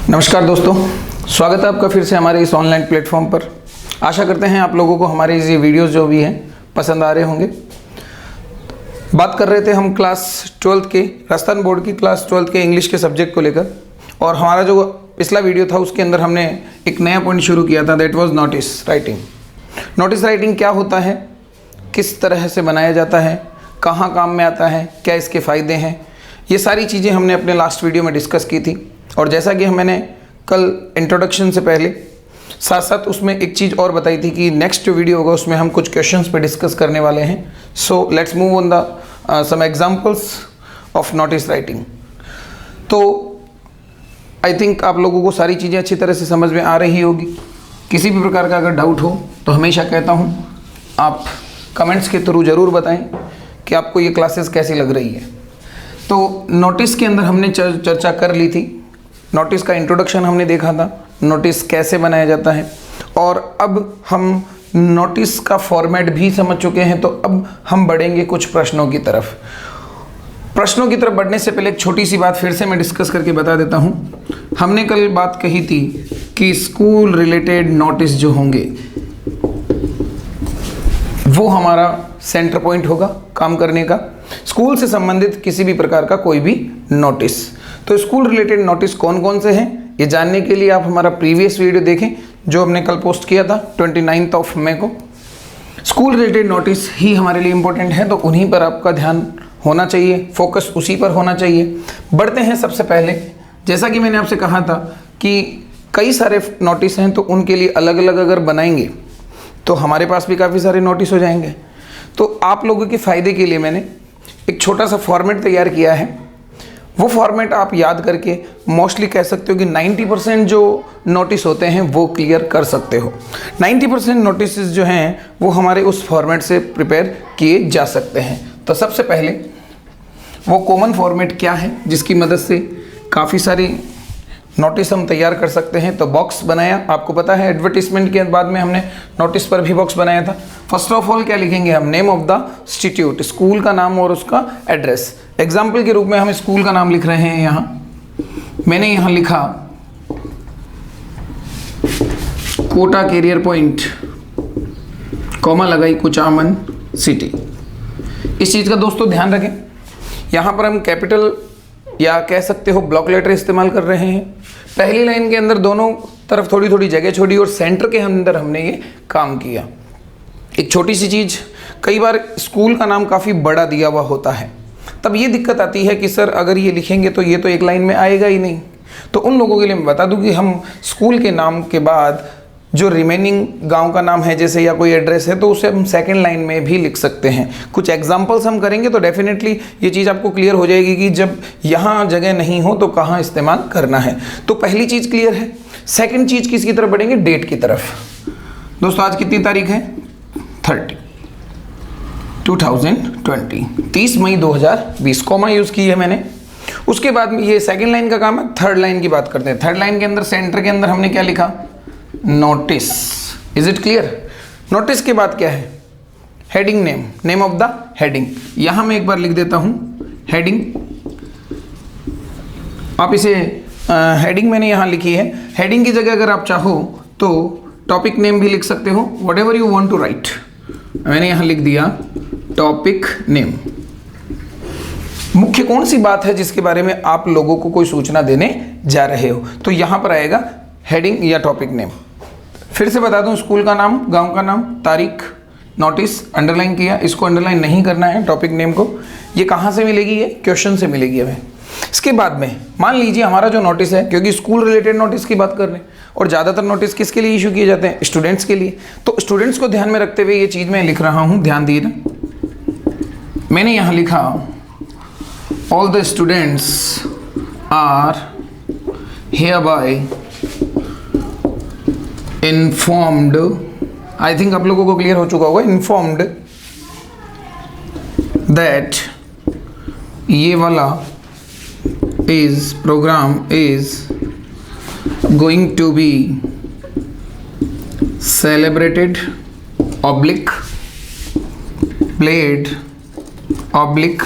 नमस्कार दोस्तों, स्वागत है आपका फिर से हमारे इस ऑनलाइन प्लेटफॉर्म पर। आशा करते हैं आप लोगों को हमारे ये वीडियोस जो भी हैं पसंद आ रहे होंगे। बात कर रहे थे हम क्लास 12th के राजस्थान बोर्ड की क्लास 12th के इंग्लिश के सब्जेक्ट को लेकर, और हमारा जो पिछला वीडियो था उसके अंदर हमने एक नया पॉइंट शुरू किया था, that was notice writing. Notice writing क्या होता है, किस तरह से बनाया जाता है, कहाँ काम में आता है, क्या इसके फ़ायदे हैं, ये सारी चीज़ें हमने अपने लास्ट वीडियो में डिस्कस की थी। और जैसा कि मैंने कल इंट्रोडक्शन से पहले साथ साथ उसमें एक चीज़ और बताई थी कि नेक्स्ट जो वीडियो होगा उसमें हम कुछ क्वेश्चंस पे डिस्कस करने वाले हैं। So let's move on the some examples of notice writing. तो आई थिंक आप लोगों को सारी चीज़ें अच्छी तरह से समझ में आ रही होगी। किसी भी प्रकार का अगर डाउट हो तो हमेशा कहता हूँ आप कमेंट्स के थ्रू ज़रूर बताएं कि आपको ये क्लासेस कैसी लग रही है। तो नोटिस के अंदर हमने चर्चा कर ली थी, नोटिस का इंट्रोडक्शन हमने देखा था, नोटिस कैसे बनाया जाता है, और अब हम नोटिस का फॉर्मेट भी समझ चुके हैं। तो अब हम बढ़ेंगे कुछ प्रश्नों की तरफ। प्रश्नों की तरफ बढ़ने से पहले एक छोटी सी बात फिर से मैं डिस्कस करके बता देता हूँ। हमने कल बात कही थी कि स्कूल रिलेटेड नोटिस जो होंगे वो हमारा सेंटर पॉइंट होगा काम करने का, स्कूल से संबंधित किसी भी प्रकार का कोई भी नोटिस। तो स्कूल रिलेटेड नोटिस कौन कौन से हैं ये जानने के लिए आप हमारा प्रीवियस वीडियो देखें जो हमने कल पोस्ट किया था 29 मई को। स्कूल रिलेटेड नोटिस ही हमारे लिए इम्पोर्टेंट है, तो उन्हीं पर आपका ध्यान होना चाहिए, फोकस उसी पर होना चाहिए। बढ़ते हैं सबसे पहले, जैसा कि मैंने आपसे कहा था कि कई सारे नोटिस हैं, तो उनके लिए अलग अलग अगर बनाएंगे तो हमारे पास भी काफ़ी सारे नोटिस हो जाएंगे। तो आप लोगों के फ़ायदे के लिए मैंने एक छोटा सा फॉर्मेट तैयार किया है। वो फॉर्मेट आप याद करके मोस्टली कह सकते हो कि 90% जो नोटिस होते हैं वो क्लियर कर सकते हो। 90% नोटिस जो हैं वो हमारे उस फॉर्मेट से प्रिपेयर किए जा सकते हैं। तो सबसे पहले वो कॉमन फॉर्मेट क्या है जिसकी मदद से काफ़ी सारी नोटिस हम तैयार कर सकते हैं। तो बॉक्स बनाया, आपको पता है एडवर्टीजमेंट के बाद में हमने नोटिस पर भी बॉक्स बनाया था। फर्स्ट ऑफ ऑल क्या लिखेंगे हम, name of the institute, school का नाम और उसका एड्रेस। एग्जाम्पल के रूप में हम स्कूल का नाम लिख रहे हैं। यहाँ मैंने यहाँ लिखा कोटा कैरियर पॉइंट, कॉमा लगाई कुचामन सिटी। इस चीज़ का दोस्तों ध्यान रखें, यहाँ पर हम कैपिटल या कह सकते हो ब्लॉक लेटर इस्तेमाल कर रहे हैं। पहली लाइन के अंदर दोनों तरफ थोड़ी थोड़ी जगह छोड़ी और सेंटर के अंदर हमने ये काम किया। एक छोटी सी चीज़, कई बार स्कूल का नाम काफ़ी बड़ा दिया हुआ होता है, तब ये दिक्कत आती है कि सर अगर ये लिखेंगे तो ये तो एक लाइन में आएगा ही नहीं। तो उन लोगों के लिए मैं बता दूं कि हम स्कूल के नाम के बाद जो रिमेनिंग गांव का नाम है जैसे या कोई एड्रेस है तो उसे हम सेकंड लाइन में भी लिख सकते हैं। कुछ एग्जांपल्स हम करेंगे तो डेफिनेटली ये चीज़ आपको क्लियर हो जाएगी कि जब यहाँ जगह नहीं हो तो कहाँ इस्तेमाल करना है। तो पहली चीज़ क्लियर है। सेकंड चीज़ किसकी तरफ बढ़ेंगे, डेट की तरफ। दोस्तों आज कितनी तारीख है, 30 मई 2020, कॉमा यूज़ की है मैंने। उसके बाद में ये सेकेंड लाइन का काम है। थर्ड लाइन की बात करते हैं। थर्ड लाइन के अंदर सेंटर के अंदर हमने क्या लिखा, notice. Is it clear. Notice के बाद क्या है, heading name, name of the heading. यहां मैं एक बार लिख देता हूं हेडिंग। आप इसे हेडिंग मैंने यहां लिखी है। हेडिंग की जगह अगर आप चाहो तो टॉपिक नेम भी लिख सकते हो, whatever you want to write. मैंने यहां लिख दिया टॉपिक नेम। मुख्य कौन सी बात है जिसके बारे में आप लोगों को कोई सूचना देने जा रहे हो, तो यहां पर आएगा हेडिंग या टॉपिक नेम। फिर से बता दूं, स्कूल का नाम, गांव का नाम, तारीख, नोटिस अंडरलाइन किया, इसको अंडरलाइन नहीं करना है टॉपिक नेम को। ये कहाँ से मिलेगी, ये क्वेश्चन से मिलेगी हमें। इसके बाद में मान लीजिए हमारा जो नोटिस है, क्योंकि स्कूल रिलेटेड नोटिस की बात कर रहे हैं और ज़्यादातर नोटिस किसके लिए इशू किए जाते हैं, स्टूडेंट्स के लिए। तो स्टूडेंट्स को ध्यान में रखते हुए ये चीज़ मैं लिख रहा हूँ, ध्यान दिए ना। मैंने यहाँ लिखा all the students are hereby informed, I think आप लोगों को क्लियर हो चुका होगा, informed that ये वाला program is going to be celebrated oblique played oblique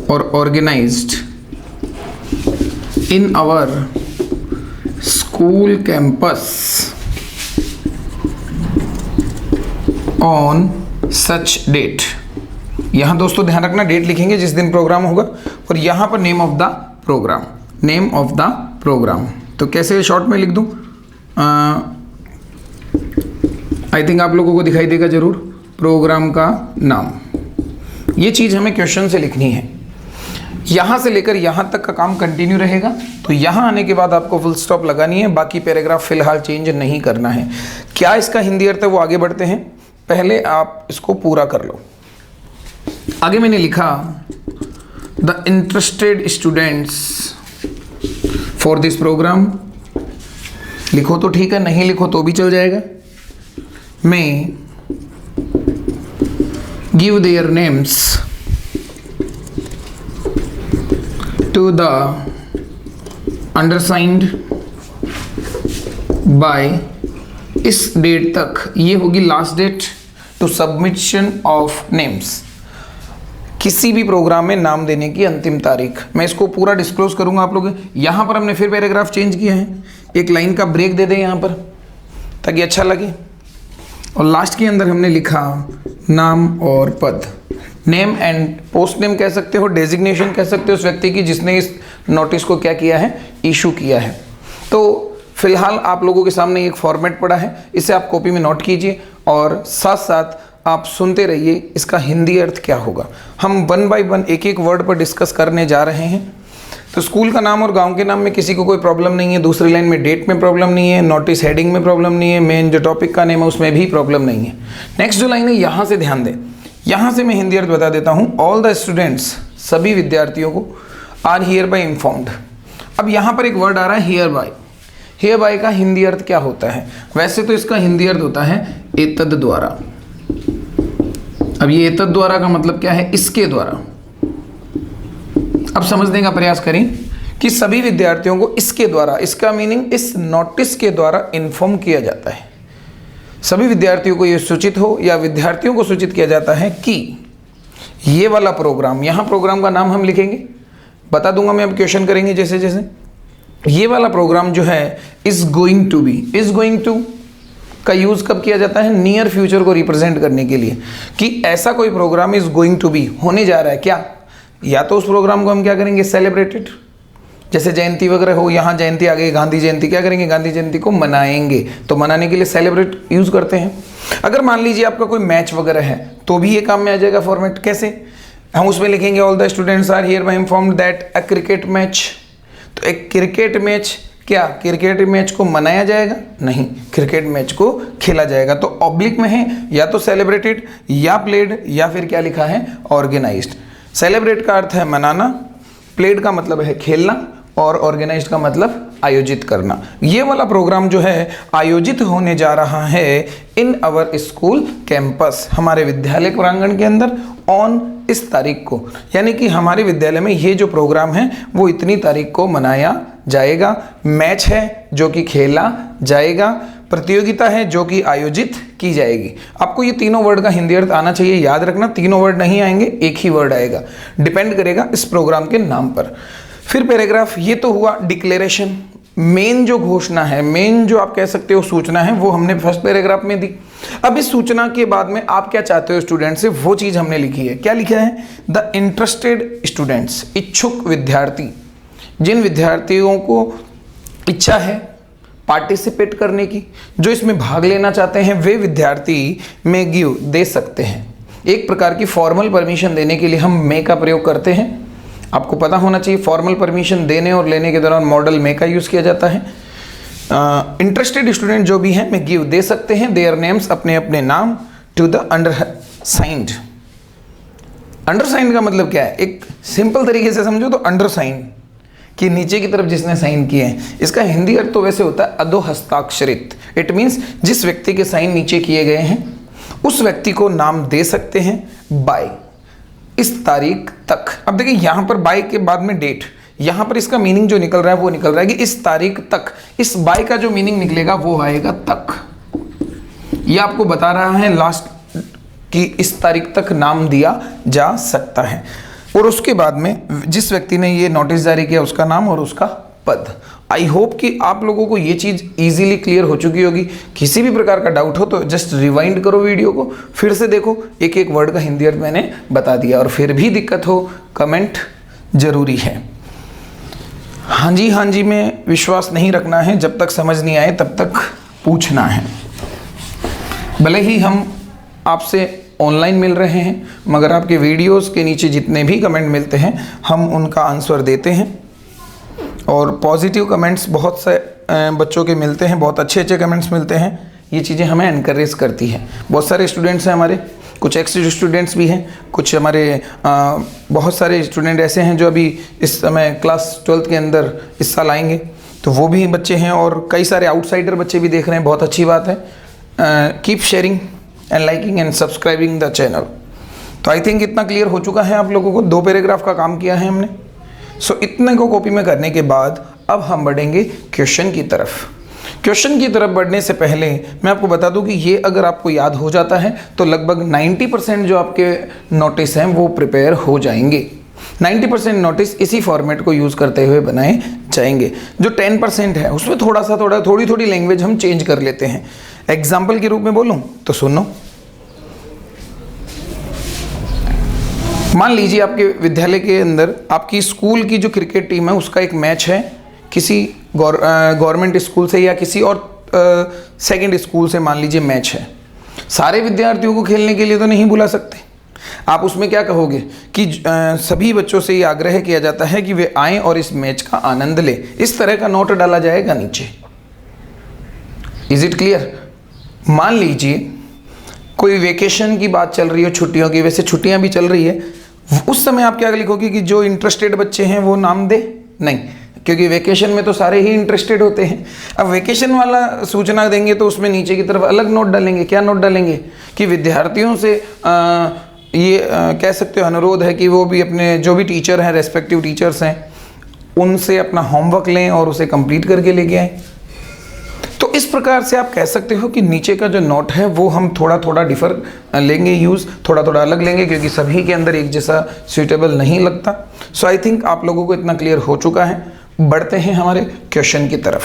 or organized in our school campus on such date. यहां दोस्तों ध्यान रखना, डेट लिखेंगे जिस दिन प्रोग्राम होगा, और यहां पर name of the program, name of the program. तो कैसे शॉर्ट में लिख दूं, आई थिंक आप लोगों को दिखाई देगा जरूर, प्रोग्राम का नाम। ये चीज हमें क्वेश्चन से लिखनी है। यहां से लेकर यहां तक का काम कंटिन्यू रहेगा, तो यहां आने के बाद आपको फुल स्टॉप लगानी है, बाकी पैराग्राफ फिलहाल चेंज नहीं करना है। क्या इसका हिंदी अर्थ है वो आगे बढ़ते हैं, पहले आप इसको पूरा कर लो। आगे मैंने लिखा the interested students for this program. लिखो तो ठीक है, नहीं लिखो तो भी चल जाएगा। मैं give their names to the undersigned by, इस डेट तक, ये होगी last date to submission of names. किसी भी प्रोग्राम में नाम देने की अंतिम तारीख। मैं इसको पूरा डिस्क्लोज करूंगा आप लोग। यहां पर हमने फिर पैराग्राफ चेंज किया है, एक लाइन का ब्रेक दे दें यहां पर ताकि अच्छा लगे, और लास्ट के अंदर हमने लिखा नाम और पद, नेम एंड पोस्ट नेम कह सकते हो, डेजिग्नेशन कह सकते हो उस व्यक्ति की जिसने इस नोटिस को क्या किया है, इशू किया है। तो फिलहाल आप लोगों के सामने एक फॉर्मेट पड़ा है, इसे आप कॉपी में नोट कीजिए और साथ साथ आप सुनते रहिए इसका हिंदी अर्थ क्या होगा। हम 1 बाय 1 एक एक वर्ड पर डिस्कस करने जा रहे हैं। तो स्कूल का नाम और गांव के नाम में किसी को कोई प्रॉब्लम नहीं है, दूसरी लाइन में डेट में प्रॉब्लम नहीं है, नोटिस हेडिंग में प्रॉब्लम नहीं है, मेन जो टॉपिक का नेम है उसमें भी प्रॉब्लम नहीं है। नेक्स्ट जो लाइन है यहाँ से ध्यान दें, यहाँ से मैं हिंदी अर्थ बता देता हूँ। ऑल द स्टूडेंट्स, सभी विद्यार्थियों को, आर हियर बाय इन्फॉर्म्ड। अब यहाँ पर एक वर्ड आ रहा है हियर बाय। हियर बाय का हिंदी अर्थ क्या होता है, वैसे तो इसका हिंदी अर्थ होता है एतद द्वारा। अब ये एतद द्वारा का मतलब क्या है, इसके द्वारा। अब समझने का प्रयास करें कि सभी विद्यार्थियों को इसके द्वारा, इसका मीनिंग इस नोटिस के द्वारा इन्फॉर्म किया जाता है। सभी विद्यार्थियों को यह सूचित हो या विद्यार्थियों को सूचित किया जाता है कि ये वाला प्रोग्राम, यहां प्रोग्राम का नाम हम लिखेंगे, बता दूंगा मैं, अब क्वेश्चन करेंगे जैसे जैसे। ये वाला प्रोग्राम जो है is going to be, is going to का यूज कब किया जाता है, नियर फ्यूचर को रिप्रेजेंट करने के लिए कि ऐसा कोई program is going to be, होने जा रहा है। क्या, या तो उस प्रोग्राम को हम क्या करेंगे, सेलिब्रेटेड, जैसे जयंती वगैरह हो, यहाँ जयंती आ गई, गांधी जयंती, क्या करेंगे, गांधी जयंती को मनाएंगे, तो मनाने के लिए सेलिब्रेट यूज करते हैं। अगर मान लीजिए आपका कोई मैच वगैरह है तो भी ये काम में आ जाएगा फॉर्मेट। कैसे, हम उसमें लिखेंगे all the students are hereby informed that a cricket match. तो एक क्रिकेट मैच, क्या क्रिकेट मैच को मनाया जाएगा, नहीं, क्रिकेट मैच को खेला जाएगा। तो ऑब्लिक में है या तो सेलिब्रेटेड या प्लेड, या फिर क्या लिखा है, ऑर्गेनाइज्ड। सेलिब्रेट का अर्थ है मनाना, प्लेड का मतलब है खेलना, और ऑर्गेनाइज्ड का मतलब आयोजित करना। ये वाला प्रोग्राम जो है आयोजित होने जा रहा है इन अवर स्कूल कैंपस, हमारे विद्यालय प्रांगण के अंदर, ऑन, इस तारीख को, यानी कि हमारे विद्यालय में ये जो प्रोग्राम है वो इतनी तारीख को मनाया जाएगा। मैच है जो कि खेला जाएगा, प्रतियोगिता है जो कि आयोजित की जाएगी। आपको ये तीनों वर्ड का हिंदी अर्थ आना चाहिए, याद रखना, तीनों वर्ड नहीं आएंगे, एक ही वर्ड आएगा, डिपेंड करेगा इस प्रोग्राम के नाम पर। फिर पैराग्राफ, ये तो हुआ डिक्लेरेशन, मेन जो घोषणा है, मेन जो आप कह सकते हो सूचना है, वो हमने फर्स्ट पैराग्राफ में दी। अब इस सूचना के बाद में आप क्या चाहते हो स्टूडेंट से, वो चीज हमने लिखी है। क्या लिखा है, द इंटरेस्टेड स्टूडेंट्स, इच्छुक विद्यार्थी, जिन विद्यार्थियों को इच्छा है पार्टिसिपेट करने की, जो इसमें भाग लेना चाहते हैं, वे विद्यार्थी में गिव, दे सकते हैं। एक प्रकार की फॉर्मल परमिशन देने के लिए हम मे का प्रयोग करते हैं। आपको पता होना चाहिए फॉर्मल परमिशन देने और लेने के दौरान मॉडल मे का यूज़ किया जाता है। इंटरेस्टेड स्टूडेंट जो भी हैं, में गिव, दे सकते हैं, देयर नेम्स, अपने अपने नाम, टू द अंडरसाइंड। अंडरसाइंड का मतलब क्या है, एक सिंपल तरीके से समझो तो अंडरसाइंड कि नीचे की तरफ जिसने साइन किए हैं। इसका हिंदी अर्थ तो वैसे होता है अधो हस्ताक्षरित। इट मीन्स जिस व्यक्ति के साइन नीचे किए गए हैं उस व्यक्ति को नाम दे सकते हैं बाय, इस तारीख तक। अब देखिए यहां पर बाय के बाद में डेट, यहां पर इसका मीनिंग जो निकल रहा है वो निकल रहा है कि इस तारीख तक। इस बाय का जो मीनिंग निकलेगा वो आएगा तक। ये आपको बता रहा है लास्ट कि इस तारीख तक नाम दिया जा सकता है। और उसके बाद में जिस व्यक्ति ने ये नोटिस जारी किया उसका नाम और उसका पद, आई होप कि आप लोगों को ये चीज़ इजीली क्लियर हो चुकी होगी। किसी भी प्रकार का डाउट हो तो जस्ट रिवाइंड करो वीडियो को, फिर से देखो, एक एक वर्ड का हिंदी अर्थ मैंने बता दिया। और फिर भी दिक्कत हो कमेंट जरूरी है। हाँ जी में विश्वास नहीं रखना है, जब तक समझ नहीं आए तब तक पूछना है। भले ही हम आपसे ऑनलाइन मिल रहे हैं, मगर आपके वीडियोस के नीचे जितने भी कमेंट मिलते हैं हम उनका आंसर देते हैं। और पॉजिटिव कमेंट्स बहुत से बच्चों के मिलते हैं, बहुत अच्छे अच्छे कमेंट्स मिलते हैं। ये चीज़ें हमें एनकरेज करती है। बहुत सारे स्टूडेंट्स हैं हमारे, कुछ एक्स स्टूडेंट्स भी हैं, कुछ हमारे बहुत सारे स्टूडेंट ऐसे हैं जो अभी इस समय क्लास 12th के अंदर इस साल आएंगे, तो वो भी बच्चे हैं। और कई सारे आउटसाइडर बच्चे भी देख रहे हैं, बहुत अच्छी बात है। Keep sharing and liking and subscribing the channel. तो आई थिंक इतना क्लियर हो चुका है आप लोगों को। 2 पैराग्राफ का काम किया है हमने। सो इतने को कॉपी में करने के बाद अब हम बढ़ेंगे क्वेश्चन की तरफ। क्वेश्चन की तरफ बढ़ने से पहले मैं आपको बता दूं कि ये अगर आपको याद हो जाता है तो लगभग 90% जो आपके नोटिस हैं वो प्रिपेयर हो जाएंगे। 90% नोटिस इसी फॉर्मेट को यूज़ करते हुए बनाए जाएंगे। जो 10% है उसमें थोड़ी लैंग्वेज हम चेंज कर लेते हैं। एग्जाम्पल के रूप में बोलूं तो सुनो, मान लीजिए आपके विद्यालय के अंदर आपकी स्कूल की जो क्रिकेट टीम है उसका एक मैच है किसी गवर्नमेंट स्कूल से या किसी और सेकंड स्कूल से, मान लीजिए मैच है। सारे विद्यार्थियों को खेलने के लिए तो नहीं बुला सकते। आप उसमें क्या कहोगे कि सभी बच्चों से ये आग्रह किया जाता है कि वे आएं और इस मैच का आनंद लें। इस तरह का नोट डाला जाएगा नीचे। Is it clear? मान लीजिए कोई वेकेशन की बात चल रही हो, छुट्टियों की, वैसे छुट्टियां भी चल रही है, उस समय आप क्या लिखोगे कि जो इंटरेस्टेड बच्चे हैं वो नाम दे? नहीं, क्योंकि वेकेशन में तो सारे ही इंटरेस्टेड होते हैं। अब वेकेशन वाला सूचना देंगे तो उसमें नीचे की तरफ अलग नोट डालेंगे। क्या नोट डालेंगे कि विद्यार्थियों से कह सकते हो अनुरोध है कि वो भी अपने जो भी टीचर हैं, रेस्पेक्टिव टीचर्स हैं, उनसे अपना होमवर्क लें और उसे कंप्लीट करके लेके आएँ। तो इस प्रकार से आप कह सकते हो कि नीचे का जो नोट है वो हम थोड़ा डिफर लेंगे, यूज़ थोड़ा अलग लेंगे, क्योंकि सभी के अंदर एक जैसा सूटेबल नहीं लगता। सो आई थिंक आप लोगों को इतना क्लियर हो चुका है। बढ़ते हैं हमारे क्वेश्चन की तरफ।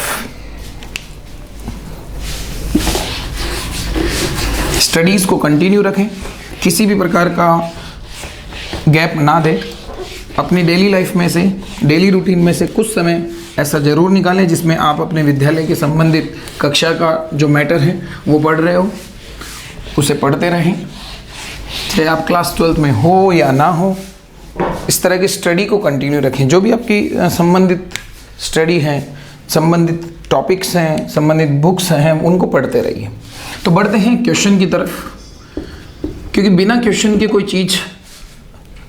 स्टडीज़ को कंटिन्यू रखें, किसी भी प्रकार का गैप ना दें। अपनी डेली लाइफ में से, डेली रूटीन में से कुछ समय ऐसा ज़रूर निकालें जिसमें आप अपने विद्यालय के संबंधित कक्षा का जो मैटर है वो पढ़ रहे हो, उसे पढ़ते रहें, चाहे आप क्लास 12th में हो या ना हो। इस तरह की स्टडी को कंटिन्यू रखें। जो भी आपकी संबंधित स्टडी है, संबंधित टॉपिक्स हैं, संबंधित बुक्स हैं, उनको पढ़ते रहिए। तो बढ़ते हैं क्वेश्चन की तरफ, क्योंकि बिना क्वेश्चन के कोई चीज़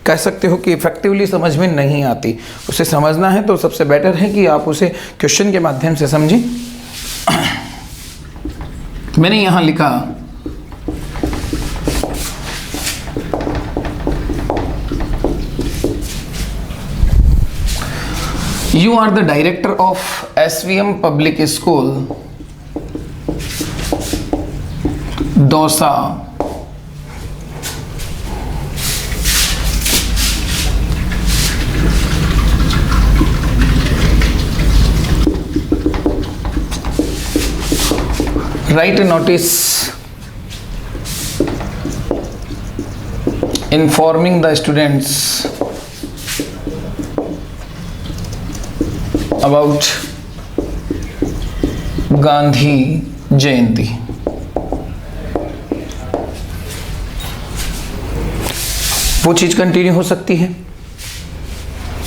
कह सकते हो कि इफेक्टिवली समझ में नहीं आती। उसे समझना है तो सबसे बेटर है कि आप उसे क्वेश्चन के माध्यम से समझें। मैंने यहाँ लिखा, You are the director of SVM Public School, Dausa. Write a notice informing the students about Gandhi जयंती। वो चीज़ कंटिन्यू हो सकती है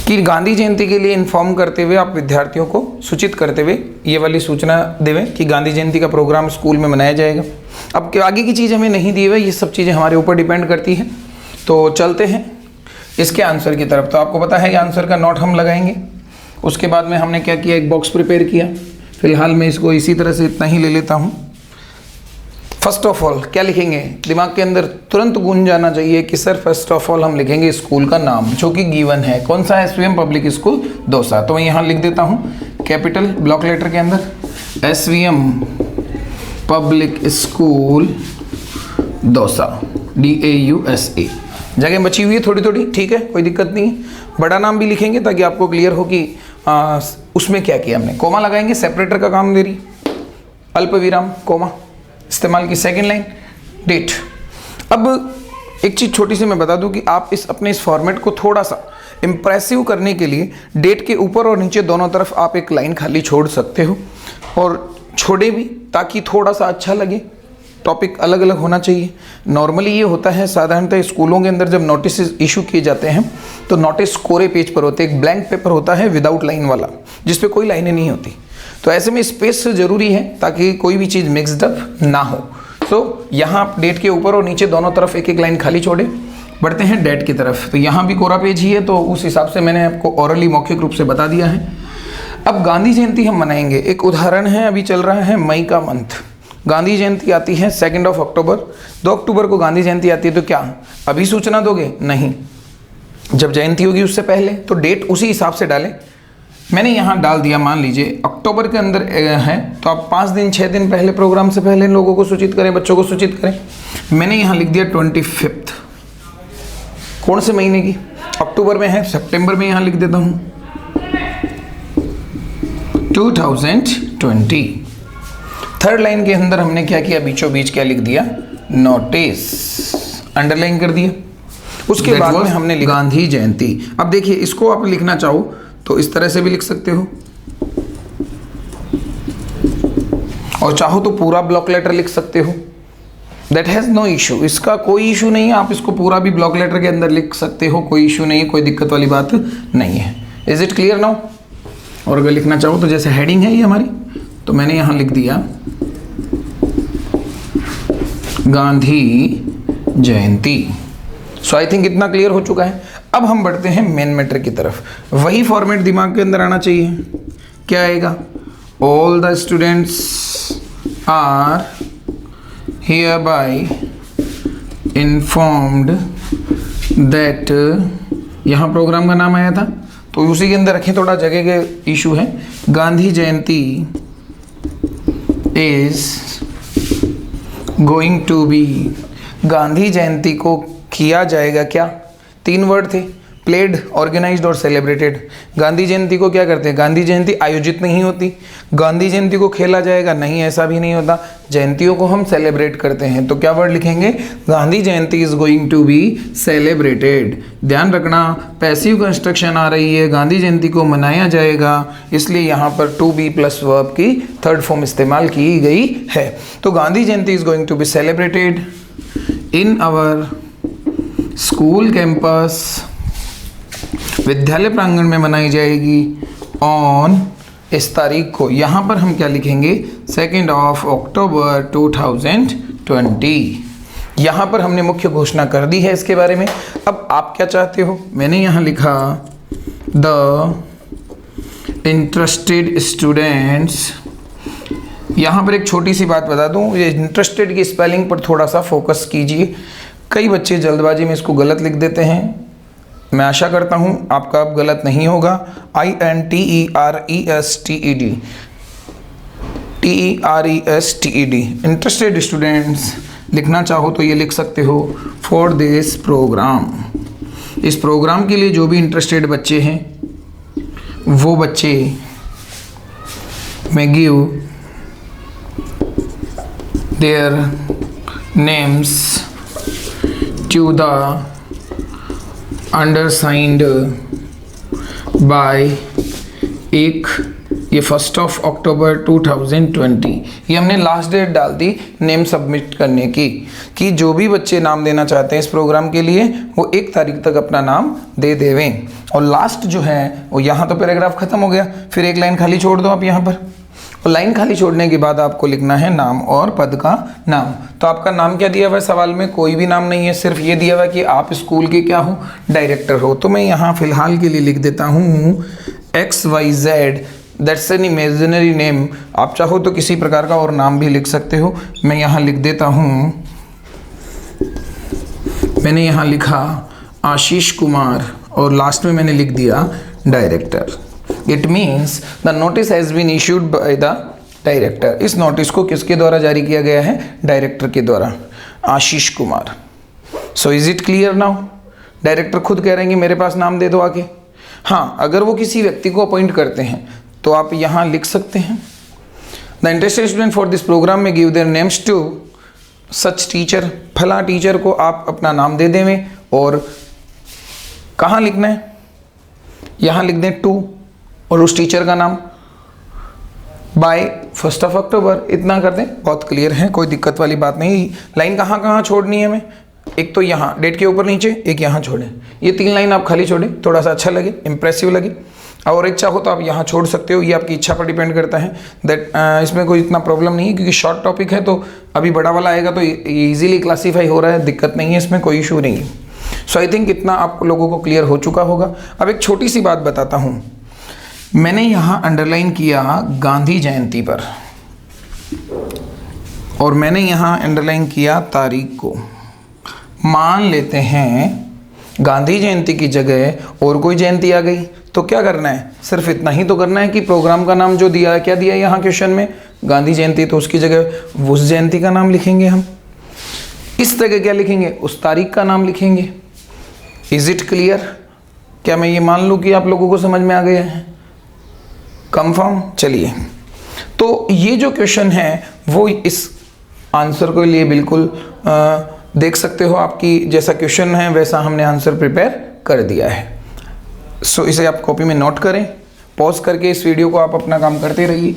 कि गांधी जयंती के लिए इन्फॉर्म करते हुए आप विद्यार्थियों को सूचित करते हुए ये वाली सूचना देवें कि गांधी जयंती का प्रोग्राम स्कूल में मनाया जाएगा। अब आगे की चीज़ हमें नहीं दी हुई, ये सब चीज़ें हमारे ऊपर डिपेंड करती हैं। तो चलते हैं इसके आंसर की तरफ। तो आपको पता है कि आंसर का नोट हम लगाएंगे। उसके बाद में हमने क्या किया, एक बॉक्स प्रिपेयर किया। फिलहाल मैं इसको इसी तरह से इतना ही ले लेता हूँ। फर्स्ट ऑफ ऑल क्या लिखेंगे, दिमाग के अंदर तुरंत गूंज जाना चाहिए कि सर फर्स्ट ऑफ ऑल हम लिखेंगे स्कूल का नाम जो कि गिवन है। कौन सा है? SVM public school Dausa. तो मैं यहाँ लिख देता हूँ कैपिटल ब्लॉक लेटर के अंदर SVM public school Dausa, DAUSA। जगह बची हुई है थोड़ी, ठीक है, कोई दिक्कत नहीं। बड़ा नाम भी लिखेंगे ताकि आपको क्लियर हो कि उसमें क्या किया हमने, कोमा लगाएंगे, सेपरेटर का काम दे रही, अल्प विराम कोमा इस्तेमाल की, सेकेंड लाइन डेट। अब एक चीज़ छोटी सी मैं बता दूं कि आप अपने इस फॉर्मेट को थोड़ा सा इम्प्रेसिव करने के लिए डेट के ऊपर और नीचे दोनों तरफ आप एक लाइन खाली छोड़ सकते हो, और छोड़े भी ताकि थोड़ा सा अच्छा लगे, टॉपिक अलग अलग होना चाहिए। नॉर्मली ये होता है साधारणतः स्कूलों के अंदर जब नोटिस इशू किए जाते हैं तो नोटिस कोरे पेज पर होते हैं, एक ब्लैंक पेपर होता है विदाउट लाइन वाला जिस पे कोई लाइनें नहीं होती, तो ऐसे में स्पेस जरूरी है ताकि कोई भी चीज़ मिक्सड अप ना हो। तो यहाँ आप डेट के ऊपर और नीचे दोनों तरफ एक एक लाइन खाली छोड़े। बढ़ते हैं डेट की तरफ, तो यहाँ भी कोरा पेज ही है, तो उस हिसाब से मैंने आपको ओरली मौखिक रूप से बता दिया है। अब गांधी जयंती हम मनाएंगे, एक उदाहरण है, अभी चल रहा है मई का मंथ, गांधी जयंती आती है 2 अक्टूबर, 2 अक्टूबर को गांधी जयंती आती है, तो क्या अभी सूचना दोगे? नहीं, जब जयंती होगी उससे पहले, तो डेट उसी हिसाब से डालें। मैंने यहाँ डाल दिया, मान लीजिए अक्टूबर के अंदर है तो आप 5 दिन 6 दिन पहले प्रोग्राम से पहले लोगों को सूचित करें, बच्चों को सूचित करें। मैंने यहाँ लिख दिया 25, कौन से महीने की, अक्टूबर में है, सितंबर में यहाँ लिख देता हूँ 2020। थर्ड लाइन के अंदर हमने क्या किया, बीचों बीच क्या लिख दिया, नोटिस, अंडरलाइन कर दिया। उसके बाद में हमने लिखा गांधी जयंती। अब देखिए इसको आप लिखना चाहो तो इस तरह से भी लिख सकते हो, और चाहो तो पूरा ब्लॉक लेटर लिख सकते हो, दैट हैज़ नो इशू, इसका कोई इशू नहीं है। आप इसको पूरा भी ब्लॉक लेटर के अंदर लिख सकते हो, कोई इशू नहीं है, कोई दिक्कत वाली बात नहीं है। Is it clear now? और अगर लिखना चाहो तो जैसे हेडिंग है ये हमारी, तो मैंने यहाँ लिख दिया गांधी जयंती। सो आई थिंक इतना क्लियर हो चुका है। अब हम बढ़ते हैं मेन मैटर की तरफ। वही फॉर्मेट दिमाग के अंदर आना चाहिए। क्या आएगा? All the students are hereby informed that, यहाँ प्रोग्राम का नाम आया था तो उसी के अंदर रखें, थोड़ा जगह के इशू है। Gandhi Jayanti is going to be, Gandhi Jayanti को किया जाएगा क्या? 3 वर्ड थे, प्लेड, ऑर्गेनाइज्ड और सेलिब्रेटेड। गांधी जयंती को क्या करते हैं? गांधी जयंती आयोजित नहीं होती। गांधी जयंती को खेला जाएगा? नहीं, ऐसा भी नहीं होता। जयंतियों को हम सेलिब्रेट करते हैं, तो क्या वर्ड लिखेंगे? Gandhi Jayanti is going to be celebrated. ध्यान रखना, पैसिव कंस्ट्रक्शन आ रही है, गांधी जयंती को मनाया जाएगा, इसलिए यहाँ पर टू बी प्लस वर्ब की थर्ड फॉर्म इस्तेमाल की गई है। तो Gandhi Jayanti is going to be celebrated in our school campus, विद्यालय प्रांगण में मनाई जाएगी ऑन, इस तारीख को। यहाँ पर हम क्या लिखेंगे? 2 अक्टूबर 2020। यहाँ पर हमने मुख्य घोषणा कर दी है इसके बारे में। अब आप क्या चाहते हो? मैंने यहाँ लिखा द इंटरेस्टेड स्टूडेंट्स। यहाँ पर एक छोटी सी बात बता दूँ, ये इंटरेस्टेड की स्पेलिंग पर थोड़ा सा फोकस कीजिए। कई बच्चे जल्दबाजी में इसको गलत लिख देते हैं, मैं आशा करता हूँ आपका अब गलत नहीं होगा। INTERESTED, इंटरेस्टेड स्टूडेंट्स लिखना चाहो तो ये लिख सकते हो फॉर दिस प्रोग्राम। इस प्रोग्राम के लिए जो भी इंटरेस्टेड बच्चे हैं वो बच्चे मैं give their names to the undersigned by एक, ये 1 अक्टूबर 2020, ये हमने लास्ट डेट डाल दी नेम सबमिट करने की, कि जो भी बच्चे नाम देना चाहते हैं इस प्रोग्राम के लिए वो 1 तारीख तक अपना नाम दे देवें। और लास्ट जो है वो यहाँ तो पैराग्राफ खत्म हो गया, फिर एक लाइन खाली छोड़ दो आप यहाँ पर, और लाइन खाली छोड़ने के बाद आपको लिखना है नाम और पद का नाम। तो आपका नाम क्या दिया हुआ है सवाल में? कोई भी नाम नहीं है, सिर्फ ये दिया हुआ है कि आप स्कूल के क्या हो? डायरेक्टर हो। तो मैं यहाँ फिलहाल के लिए लिख देता हूँ XYZ, that's an imaginary name. आप चाहो तो किसी प्रकार का और नाम भी लिख सकते हो। मैं यहाँ लिख देता हूँ, मैंने यहाँ लिखा आशीष कुमार, और लास्ट में मैंने लिख दिया director. It means the notice has been issued by the director. इस नोटिस को किसके द्वारा जारी किया गया है? डायरेक्टर के द्वारा, Ashish Kumar. So is it clear now? Director खुद कह रहे हैं कि मेरे पास नाम दे दो आके। हाँ, अगर वो किसी व्यक्ति को अपॉइंट करते हैं तो आप यहाँ लिख सकते हैं, the interested student for this programme में give their names to such teacher. फला टीचर को आप अपना नाम दे देवें और कहाँ लिखना है, यहाँ लिख दें टू और उस टीचर का नाम बाय 1 अक्टूबर, इतना कर दें। बहुत क्लियर है, कोई दिक्कत वाली बात नहीं। लाइन कहाँ कहाँ छोड़नी है हमें, एक तो यहाँ डेट के ऊपर नीचे, एक यहाँ छोड़ें। ये 3 लाइन आप खाली छोड़ें, थोड़ा सा अच्छा लगे, इंप्रेसिव लगे। और एक चाहो तो आप यहाँ छोड़ सकते हो, ये आपकी इच्छा पर डिपेंड करता है। दैट इसमें कोई इतना प्रॉब्लम नहीं है, क्योंकि शॉर्ट टॉपिक है तो अभी बड़ा वाला आएगा तो ईजिली क्लासीफाई हो रहा है, दिक्कत नहीं है, इसमें कोई इशू नहीं है। सो आई थिंक इतना आप लोगों को क्लियर हो चुका होगा। अब एक छोटी सी बात बताता हूँ, मैंने यहाँ अंडरलाइन किया गांधी जयंती पर और मैंने यहाँ अंडरलाइन किया तारीख को। मान लेते हैं गांधी जयंती की जगह और कोई जयंती आ गई तो क्या करना है, सिर्फ इतना ही तो करना है कि प्रोग्राम का नाम जो दिया है, क्या दिया है यहाँ क्वेश्चन में, गांधी जयंती, तो उसकी जगह उस जयंती का नाम लिखेंगे हम। इस जगह क्या लिखेंगे, उस तारीख का नाम लिखेंगे। Is it clear? क्या मैं ये मान लूँ कि आप लोगों को समझ में आ गया है? कंफर्म? चलिए, तो ये जो क्वेश्चन है वो इस आंसर के लिए बिल्कुल देख सकते हो, आपकी जैसा क्वेश्चन है वैसा हमने आंसर प्रिपेयर कर दिया है। सो इसे आप कॉपी में नोट करें, पॉज करके इस वीडियो को आप अपना काम करते रहिए।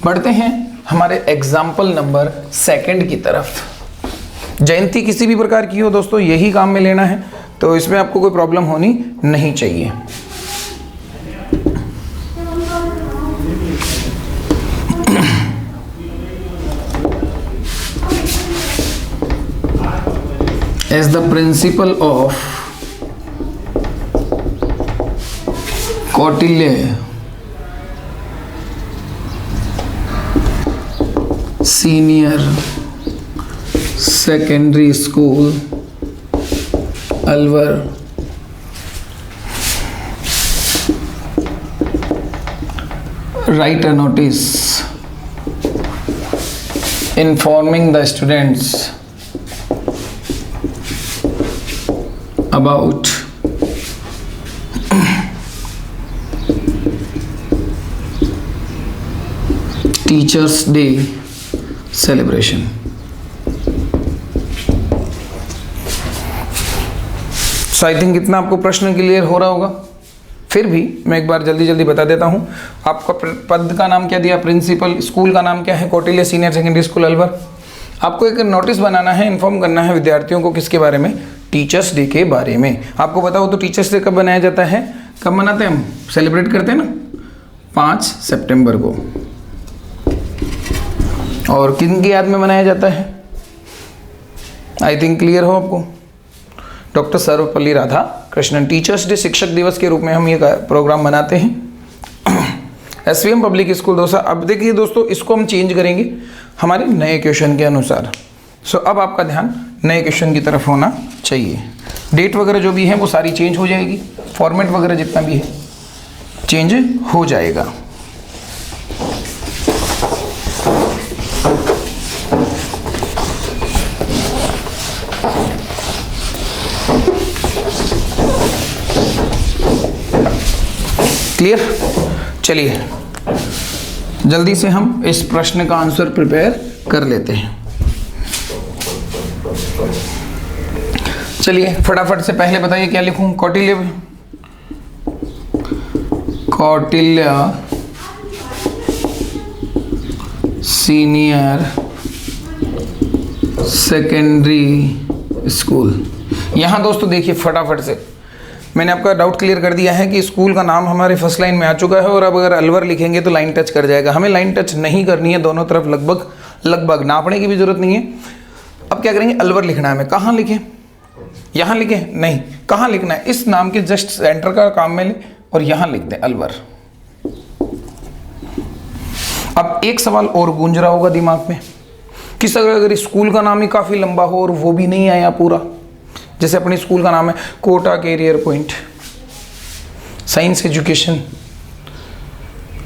बढ़ते हैं हमारे एग्जाम्पल नंबर 2 की तरफ। जयंती किसी भी प्रकार की हो दोस्तों, यही काम में लेना है, तो इसमें आपको कोई प्रॉब्लम होनी नहीं चाहिए। As the principal of Kautilya Senior Secondary School, Alwar, write a notice informing the students about Teachers Day celebration। So I think इतना आपको प्रश्न क्लियर हो रहा होगा। फिर भी मैं एक बार जल्दी जल्दी बता देता हूँ। आपका पद का नाम क्या दिया, प्रिंसिपल। स्कूल का नाम क्या है, Kautilya senior secondary school Alwar. आपको एक नोटिस बनाना है, इन्फॉर्म करना है विद्यार्थियों को, किसके बारे में, टीचर्स डे के बारे में। आपको पता हो तो टीचर्स डे कब बनाया जाता है, कब मनाते हैं हम, सेलिब्रेट करते हैं ना, 5 सितंबर को। और किन की याद में मनाया जाता है, आई थिंक क्लियर हो आपको, doctor Sarvepalli Radhakrishnan. Teachers day शिक्षक दिवस के रूप में हम ये प्रोग्राम मनाते हैं। SVM public school Dausa. अब देखिए दोस्तों, इसको हम चेंज करेंगे हमारे नए क्वेश्चन के अनुसार। सो अब आपका ध्यान नए क्वेश्चन की तरफ होना चाहिए। डेट वगैरह जो भी है वो सारी चेंज हो जाएगी, फॉर्मेट वगैरह जितना भी है चेंज हो जाएगा। क्लियर? चलिए जल्दी से हम इस प्रश्न का आंसर प्रिपेयर कर लेते हैं। चलिए फटाफट से पहले बताइए क्या लिखूं, कौटिल्य सीनियर सेकेंडरी स्कूल। यहाँ दोस्तों देखिए फटाफट से मैंने आपका डाउट क्लियर कर दिया है कि स्कूल का नाम हमारे फर्स्ट लाइन में आ चुका है, और अब अगर अलवर लिखेंगे तो लाइन टच कर जाएगा। हमें लाइन टच नहीं करनी है, दोनों तरफ लगभग नापने की भी जरूरत नहीं है। अब क्या करेंगे, अलवर लिखना है हमें। कहाँ लिखें, यहाँ लिखें नहीं, कहाँ लिखना है, इस नाम के जस्ट सेंटर का काम में ले और यहाँ लिख दें अलवर। अब एक सवाल और गूंज रहा होगा दिमाग में कि अगर स्कूल का नाम ही काफ़ी लंबा हो और वो भी नहीं आया पूरा, जैसे अपने स्कूल का नाम है Kota career point science education,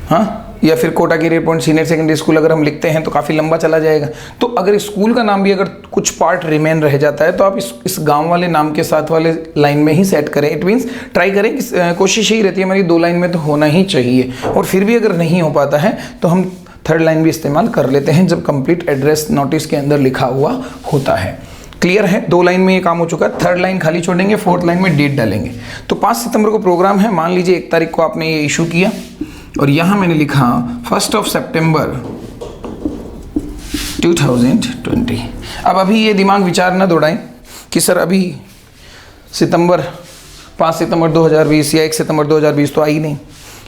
हाँ या फिर Kota career point senior secondary school अगर हम लिखते हैं तो काफ़ी लंबा चला जाएगा। तो अगर स्कूल का नाम भी अगर कुछ पार्ट रिमेन रह जाता है तो आप इस गांव वाले नाम के साथ वाले लाइन में ही सेट करें। इट मीन्स ट्राई करें कि कोशिश यही रहती है हमारी 2 लाइन में तो होना ही चाहिए, और फिर भी अगर नहीं हो पाता है तो हम 3rd लाइन भी इस्तेमाल कर लेते हैं जब कंप्लीट एड्रेस नोटिस के अंदर लिखा हुआ होता है। क्लियर है? 2 लाइन में ये काम हो चुका है। 3rd लाइन खाली छोड़ेंगे, 4th लाइन में डेट डालेंगे। तो 5 सितंबर को प्रोग्राम है, मान लीजिए 1 तारीख को आपने ये इशू किया और यहाँ मैंने लिखा 1 सितंबर 2020। अब अभी ये दिमाग विचार ना दौड़ाएं कि सर अभी 5 सितंबर 2020 या 1 सितंबर 2020 तो आई नहीं।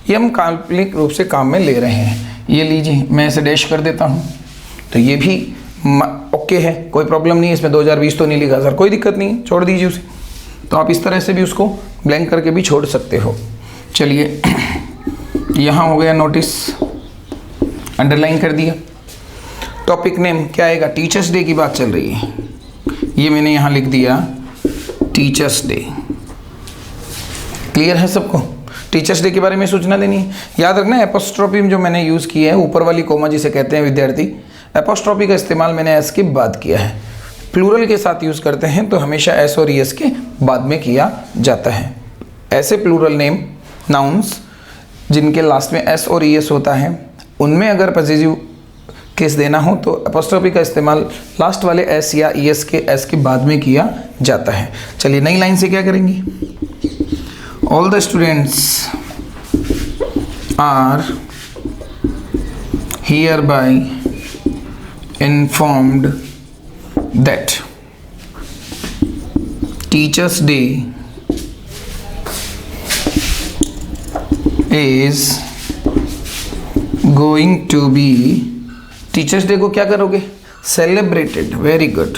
ये हम काल्पनिक रूप से काम में ले रहे हैं। ये लीजिए, मैं इसे डैश कर देता हूँ तो ये भी ओके है, कोई प्रॉब्लम नहीं है। इसमें 2020 तो नहीं लिखा सर, कोई दिक्कत नहीं है, छोड़ दीजिए उसे। तो आप इस तरह से भी उसको ब्लैंक करके भी छोड़ सकते हो। चलिए, यहाँ हो गया नोटिस, अंडरलाइन कर दिया। टॉपिक नेम क्या आएगा? टीचर्स डे की बात चल रही है, ये मैंने यहाँ लिख दिया टीचर्स डे। क्लियर है सबको? टीचर्स डे के बारे में सूचना देनी है। याद रखना एपोस्ट्रोफी जो मैंने यूज़ किया है, ऊपर वाली कोमा जिसे कहते हैं विद्यार्थी, एपोस्ट्रोफी का इस्तेमाल मैंने एस के बाद किया है। प्लूरल के साथ यूज़ करते हैं तो हमेशा एस और ईएस के बाद में किया जाता है। ऐसे प्लूरल नेम नाउन्स जिनके लास्ट में एस और ईएस होता है, उनमें अगर पॉजिटिव केस देना हो तो एपोस्ट्रोफी का इस्तेमाल लास्ट वाले एस या ईएस के एस के बाद में किया जाता है। चलिए, नई लाइन से क्या करेंगे? All the students are hereby informed that Teachers Day is going to be, teachers day को क्या करोगे? Celebrated. Very good.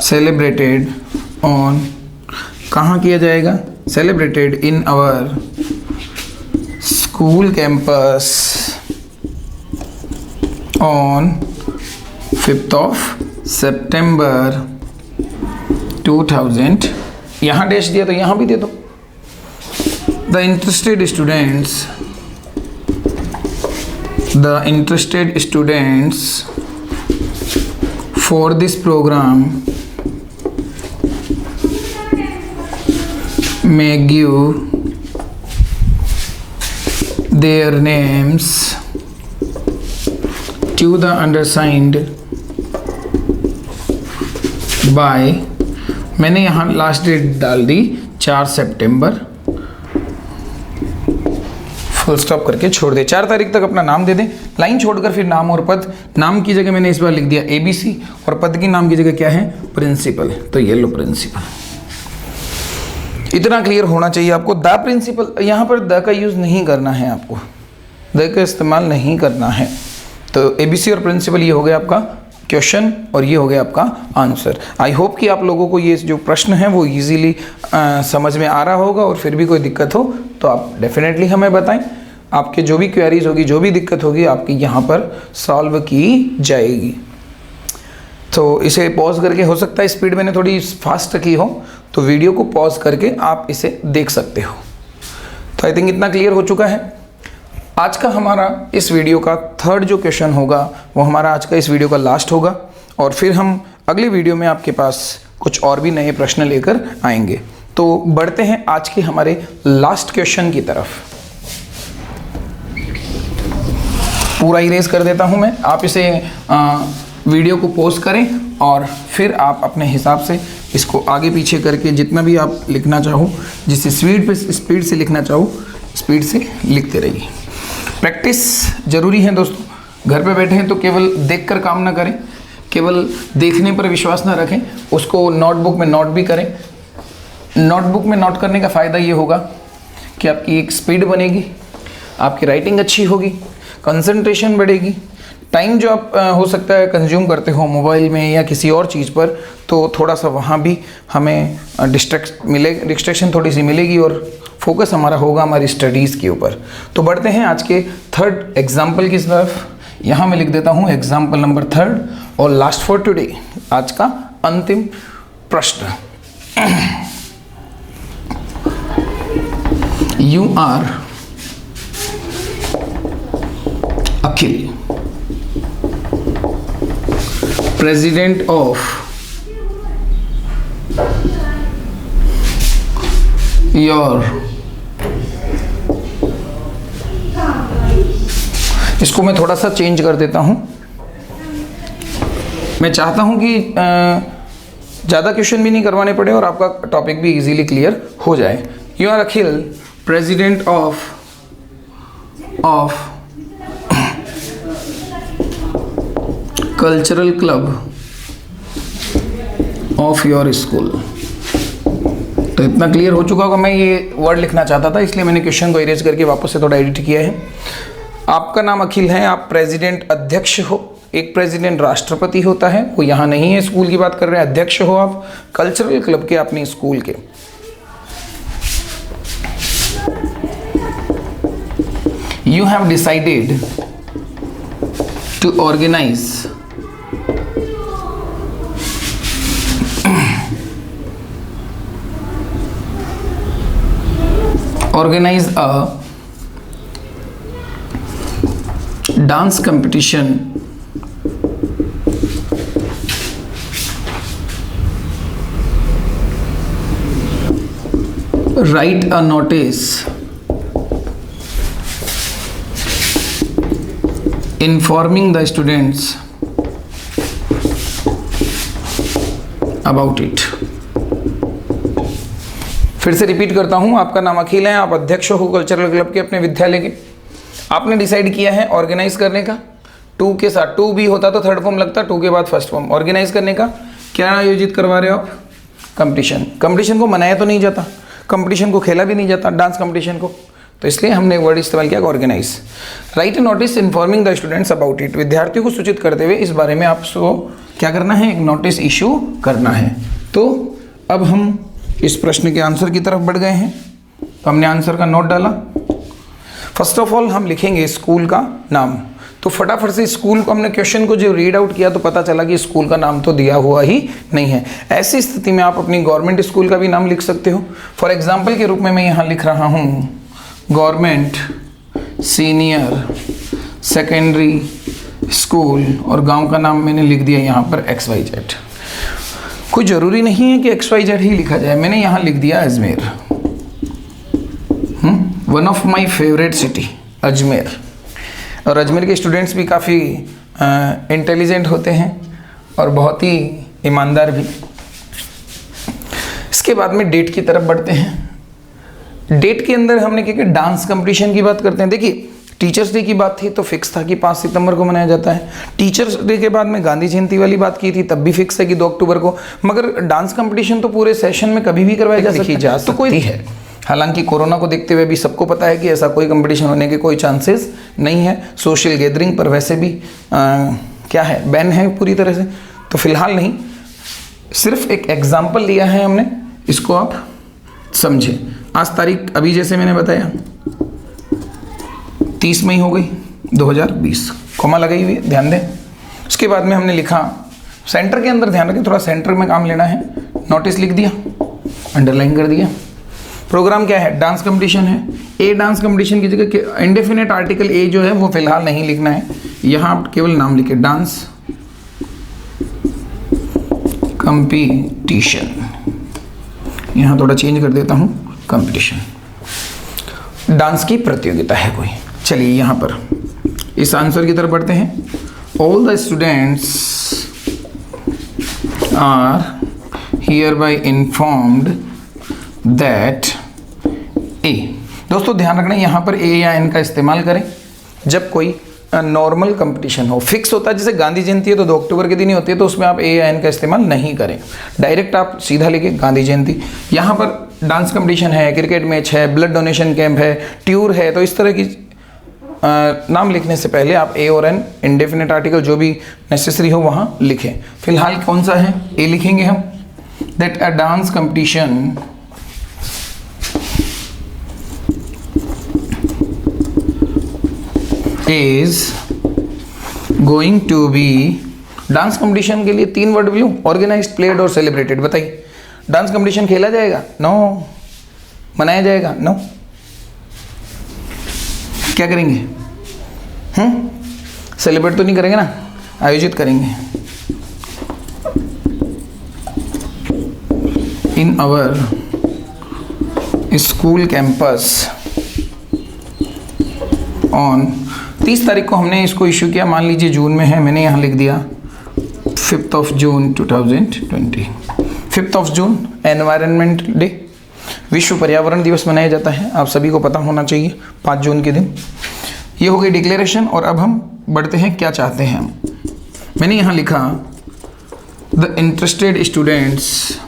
Celebrated on, कहाँ किया जाएगा? Celebrated in our school campus on 5 September 2000। यहाँ डैश दिया तो यहाँ भी दे दो। The interested students for this program may give their names to the undersigned by, मैंने यहाँ लास्ट डेट डाल दी 4 सितंबर, फुल स्टॉप करके छोड़ दे। 4 तारीख तक अपना नाम दे दें, लाइन छोड़कर फिर नाम और पद। नाम की जगह मैंने इस बार लिख दिया ABC और पद की नाम की जगह क्या है? प्रिंसिपल। तो ये लो प्रिंसिपल। इतना क्लियर होना चाहिए आपको। द प्रिंसिपल, यहाँ पर द का यूज़ नहीं करना है आपको, द का इस्तेमाल नहीं करना है। तो ABC और प्रिंसिपल ये हो गया आपका क्वेश्चन और ये हो गया आपका आंसर। आई होप कि आप लोगों को ये जो प्रश्न है वो इजीली समझ में आ रहा होगा, और फिर भी कोई दिक्कत हो तो आप डेफिनेटली हमें बताएं। आपके जो भी क्वेरीज होगी, जो भी दिक्कत होगी, आपकी यहाँ पर सॉल्व की जाएगी। तो इसे पॉज करके, हो सकता है स्पीड मैंने थोड़ी फास्ट की हो, तो वीडियो को पॉज करके आप इसे देख सकते हो। तो आई थिंक इतना क्लियर हो चुका है। आज का हमारा इस वीडियो का 3rd जो क्वेश्चन होगा वो हमारा आज का इस वीडियो का लास्ट होगा, और फिर हम अगले वीडियो में आपके पास कुछ और भी नए प्रश्न लेकर आएंगे। तो बढ़ते हैं आज के हमारे लास्ट क्वेश्चन की तरफ। पूरा इरेज कर देता हूं मैं, आप इसे वीडियो को पॉज करें और फिर आप अपने हिसाब से इसको आगे पीछे करके जितना भी आप लिखना चाहो, जिस स्पीड से लिखना चाहो, स्पीड से लिखते रहिए। प्रैक्टिस जरूरी है दोस्तों। घर पे बैठे हैं तो केवल देखकर काम ना करें, केवल देखने पर विश्वास ना रखें, उसको नोटबुक में नोट भी करें। नोटबुक में नोट करने का फ़ायदा ये होगा कि आपकी एक स्पीड बनेगी, आपकी राइटिंग अच्छी होगी, कंसंट्रेशन बढ़ेगी। टाइम जो आप हो सकता है कंज्यूम करते हो मोबाइल में या किसी और चीज़ पर, तो थोड़ा सा वहाँ भी हमें डिस्ट्रैक्शन थोड़ी सी मिलेगी और फोकस हमारा होगा हमारी स्टडीज़ के ऊपर। तो बढ़ते हैं आज के 3rd एग्जाम्पल की तरफ। यहाँ मैं लिख देता हूँ एग्जाम्पल नंबर 3rd और लास्ट फॉर टुडे, आज का अंतिम प्रश्न। You are Akhil, president of your, इसको मैं थोड़ा सा चेंज कर देता हूं। मैं चाहता हूं कि ज़्यादा क्वेश्चन भी नहीं करवाने पड़े और आपका टॉपिक भी इजीली क्लियर हो जाए। You are Akhil, president of cultural club of your school. तो इतना क्लियर हो चुका होगा। मैं ये वर्ड लिखना चाहता था इसलिए मैंने क्वेश्चन को इरेज करके वापस से थोड़ा एडिट किया है। आपका नाम अखिल है, आप प्रेसिडेंट अध्यक्ष हो। एक प्रेसिडेंट राष्ट्रपति होता है, वो यहाँ नहीं है, स्कूल की बात कर रहे हैं। अध्यक्ष हो आप कल्चरल क्लब के, अपने स्कूल के। You have decided to organise a dance competition write a notice informing the students about it। फिर से रिपीट करता हूं, आपका नाम अखिल है, आप अध्यक्ष हो कल्चरल क्लब के अपने विद्यालय के। आपने डिसाइड किया है ऑर्गेनाइज करने का, टू के साथ, टू भी होता तो थर्ड फॉर्म लगता, टू के बाद फर्स्ट फॉर्म। ऑर्गेनाइज करने का क्या आयोजित करवा रहे हो आप? कंपटीशन। कंपटीशन को मनाया तो नहीं जाता, कंपटीशन को खेला भी नहीं जाता, डांस कंपटीशन को, तो इसलिए हमने वर्ड इस्तेमाल किया organise. Write a notice informing the students about it, विद्यार्थियों को सूचित करते हुए इस बारे में आपको क्या करना है? एक नोटिस इशू करना है। तो अब हम इस प्रश्न के आंसर की तरफ बढ़ गए हैं। तो हमने आंसर का नोट डाला। फर्स्ट ऑफ ऑल हम लिखेंगे स्कूल का नाम। तो फटाफट से स्कूल को हमने क्वेश्चन को जो रीड आउट किया तो पता चला कि स्कूल का नाम तो दिया हुआ ही नहीं है। ऐसी स्थिति में आप अपनी गवर्नमेंट स्कूल का भी नाम लिख सकते हो। फॉर एग्जाम्पल के रूप में मैं यहाँ लिख रहा हूँ गवर्नमेंट सीनियर सेकेंडरी स्कूल, और गांव का नाम मैंने लिख दिया यहाँ पर XYZ। कोई ज़रूरी नहीं है कि XYZ ही लिखा जाए, मैंने यहाँ लिख दिया Ajmer. One of my favourite city Ajmer. और अजमेर के स्टूडेंट्स भी काफ़ी इंटेलिजेंट होते हैं और बहुत ही ईमानदार भी। इसके बाद में डेट की तरफ बढ़ते हैं। डेट के अंदर हमने क्या किया? डांस कंपटीशन की बात करते हैं। देखिए टीचर्स डे की बात थी तो फिक्स था कि 5 सितंबर को मनाया जाता है। टीचर्स डे के बाद में गांधी जयंती वाली बात की थी, तब भी फिक्स है कि 2 अक्टूबर को। मगर डांस कंपटीशन तो पूरे सेशन में कभी भी करवाया जा सकता है, तो कोई है। हालांकि कोरोना को देखते हुए भी सबको पता है कि ऐसा कोई कंपटीशन होने के कोई चांसेस नहीं है। सोशल गैदरिंग पर वैसे भी क्या है, बैन है पूरी तरह से, तो फिलहाल नहीं। सिर्फ एक एग्जाम्पल लिया है हमने, इसको आप समझे। आज तारीख अभी जैसे मैंने बताया 30 मई हो गई 2020, कॉमा लगाई हुई, ध्यान दें। उसके बाद में हमने लिखा सेंटर के अंदर, ध्यान रखें थोड़ा सेंटर में काम लेना है। नोटिस लिख दिया, अंडरलाइन कर दिया। प्रोग्राम क्या है? डांस कंपटीशन है। ए डांस कंपटीशन की जगह इंडेफिनेट आर्टिकल ए जो है वो फिलहाल नहीं लिखना है, यहाँ आप केवल नाम लिखे डांस कंपटीशन। यहाँ थोड़ा चेंज कर देता हूँ, कंपटीशन, डांस की प्रतियोगिता है कोई। चलिए यहाँ पर इस आंसर की तरफ बढ़ते हैं। All the students are hereby informed that a. दोस्तों ध्यान रखना यहाँ पर ए या एन का इस्तेमाल करें जब कोई नॉर्मल कंपटीशन हो। फिक्स होता है जैसे गांधी जयंती है तो 2 अक्टूबर के दिन ही होती है, तो उसमें आप ए या एन का इस्तेमाल नहीं करें, डायरेक्ट आप सीधा लिखे गांधी जयंती। यहाँ पर डांस कंपटीशन है, क्रिकेट मैच है, ब्लड डोनेशन कैंप है, ट्यूर है, तो इस तरह की नाम लिखने से पहले आप ए और एन इंडेफिनेट आर्टिकल जो भी नेसेसरी हो वहाँ लिखें। फिलहाल कौन सा है? ए लिखेंगे हम। That a dance competition is going to be, dance competition के लिए 3 वर्ड लूँ, ऑर्गेनाइज्ड, प्लेड और सेलिब्रेटेड। बताइए डांस कंपटीशन खेला जाएगा? नो। मनाया जाएगा? नो। क्या करेंगे? सेलिब्रेट तो नहीं करेंगे ना, आयोजित करेंगे। In our school campus on 30 तारीख को हमने इसको इशू किया, मान लीजिए जून में है, मैंने यहाँ लिख दिया 5 जून 2020। 5 जून एनवायरनमेंट डे, विश्व पर्यावरण दिवस मनाया जाता है, आप सभी को पता होना चाहिए 5 जून के दिन। ये हो गई डिक्लेरेशन। और अब हम बढ़ते हैं, क्या चाहते हैं हम। मैंने यहाँ लिखा the interested students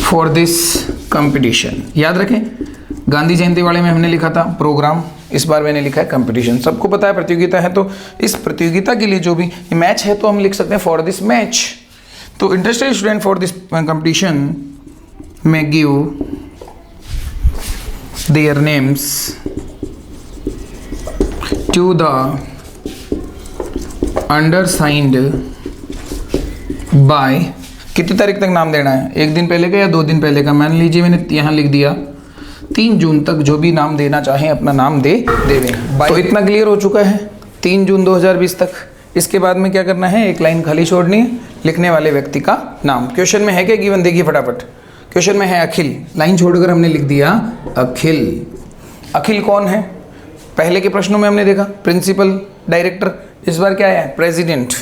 for this competition. याद रखें, गांधी जयंती वाले में हमने लिखा था प्रोग्राम, इस बार मैंने लिखा है कंपटीशन। सबको पता है प्रतियोगिता है, तो इस प्रतियोगिता के लिए जो भी मैच है तो हम लिख सकते हैं फॉर दिस मैच। तो interested student for this competition में give their names to the undersigned by, कितनी तारीख तक नाम देना है, 1 दिन पहले का या 2 दिन पहले का। मान लीजिए मैंने यहाँ लिख दिया 3 जून तक जो भी नाम देना चाहें अपना नाम दे दें। तो इतना क्लियर हो चुका है 3 जून 2020 तक। इसके बाद में क्या करना है, एक लाइन खाली छोड़नी है, लिखने वाले व्यक्ति का नाम। क्वेश्चन में है क्या गिवन, देखिए फटाफट। क्वेश्चन में है अखिल, लाइन छोड़कर हमने लिख दिया अखिल। अखिल कौन है, पहले के प्रश्नों में हमने देखा प्रिंसिपल, डायरेक्टर, इस बार क्या है प्रेसिडेंट।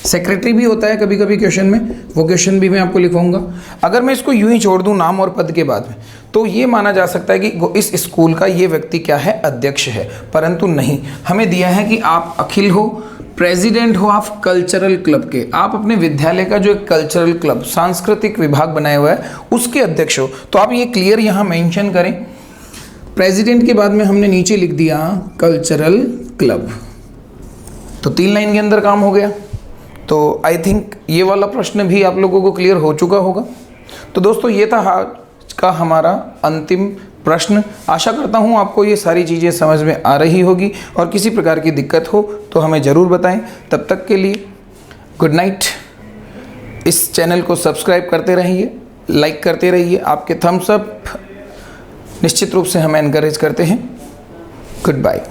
सेक्रेटरी भी होता है कभी कभी क्वेश्चन में, वो क्वेश्चन भी मैं आपको लिखवाऊंगा। अगर मैं इसको यूं ही छोड़ दूं नाम और पद के बाद में, तो ये माना जा सकता है कि इस स्कूल का ये व्यक्ति क्या है, अध्यक्ष है। परंतु नहीं, हमें दिया है कि आप अखिल हो, प्रेसिडेंट हो आप कल्चरल क्लब के, आप अपने विद्यालय का जो एक कल्चरल क्लब सांस्कृतिक विभाग बनाया हुआ है उसके अध्यक्ष हो। तो आप ये क्लियर यहाँ मेंशन करें। प्रेसिडेंट के बाद में हमने नीचे लिख दिया कल्चरल क्लब। तो 3 लाइन के अंदर काम हो गया। तो आई थिंक ये वाला प्रश्न भी आप लोगों को क्लियर हो चुका होगा। तो दोस्तों ये था आज का हमारा अंतिम प्रश्न। आशा करता हूँ आपको ये सारी चीज़ें समझ में आ रही होगी, और किसी प्रकार की दिक्कत हो तो हमें ज़रूर बताएं। तब तक के लिए गुड नाइट। इस चैनल को सब्सक्राइब करते रहिए, लाइक करते रहिए, आपके थम्स अप निश्चित रूप से हमें एनकरेज करते हैं। Good bye.